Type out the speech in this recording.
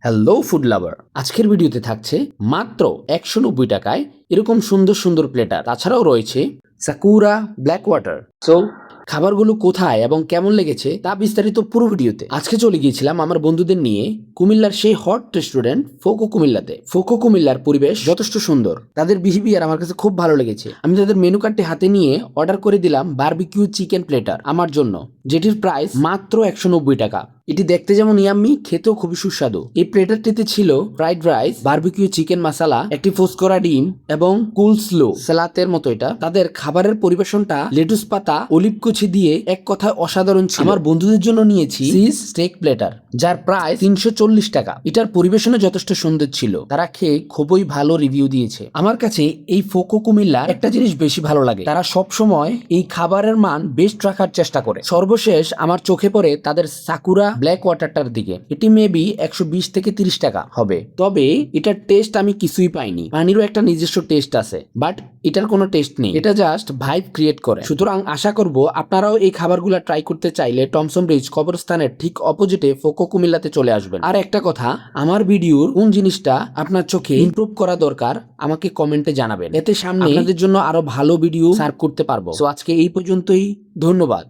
Hello food lover, আজকের ভিডিওতে থাকছে মাত্র 190 টাকায় এরকম সুন্দর সুন্দর প্লেটার। তাছাড়াও রয়েছে সাকুরা ব্ল্যাক ওয়াটার। সো খাবারগুলো কোথায় এবং কেমন লেগেছে তা বিস্তারিত পুরো ভিডিওতে। আজকে চলে গিয়েছিলাম আমার বন্ধুদের নিয়ে কুমিল্লার সেই হট রেস্টুরেন্ট ফোকো কুমিল্লাতে। ফোকো কুমিল্লার পরিবেশ যথেষ্ট সুন্দর, তাদের বিহেভিয়ার আমার কাছে খুব ভালো লেগেছে। আমি তাদের মেনু কার্ডটি হাতে নিয়ে অর্ডার করে দিলাম বারবিকিউ চিকেন প্লেটার আমার জন্য, যেটির প্রাইস মাত্র 190 টাকা। এটি দেখতে যেমন ইয়াম্মি, খেতেও খুবই সুস্বাদু। এই প্লেটারটিতে ছিল ফ্রাইড রাইস, বারবিকিউ চিকেন মশলা, একটি ফোস করা ডিম এবং কুলস্লো সালাতের মতো। এটা তাদের খাবারের পরিবেশনটা লেটুস পাতা, অলিভ কুচি দিয়ে এক কথায় অসাধারণ ছিল। আমার বন্ধুদের জন্য নিয়েছি চিজ স্টেক প্লেটার, যার প্রাইস 340 টাকা। এটার পরিবেশনও যথেষ্ট সুন্দর ছিল, তারা খেয়ে খুবই ভালো রিভিউ দিয়েছে। আমার কাছে এই ফোকো কুমিল্লার একটা জিনিস বেশি ভালো লাগে, তারা সব সময় এই খাবারের মান বেস্ট রাখার চেষ্টা করে। সর্বশেষ আমার চোখে পড়ে তাদের সাকুরা ব্ল্যাক ওয়াটারটার দিকে। এটি মেবি 120 থেকে 30 টাকা হবে, তবে এটার টেস্ট আমি কিছুই পাইনি। পানিরও একটা নিজস্ব টেস্ট আছে, বাট এটার কোনো টেস্ট নেই, এটা জাস্ট ভাইব ক্রিয়েট করে। সুতরাং আশা করব আপনারাও এই খাবারগুলো ট্রাই করতে চাইলে টমসন ব্রিজ কবরস্থানের ঠিক অপোজিটে ফোকো কুমিল্লাতে চলে আসবেন। আর একটা কথা, আমার ভিডিওর কোন জিনিসটা আপনার চোখে ইমপ্রুভ করা দরকার আমাকে কমেন্টে জানাবেন, এতে সামনে আপনাদের জন্য আরো ভালো ভিডিও সার্ভ করতে পারবো। সো আজকে এই পর্যন্তই, ধন্যবাদ।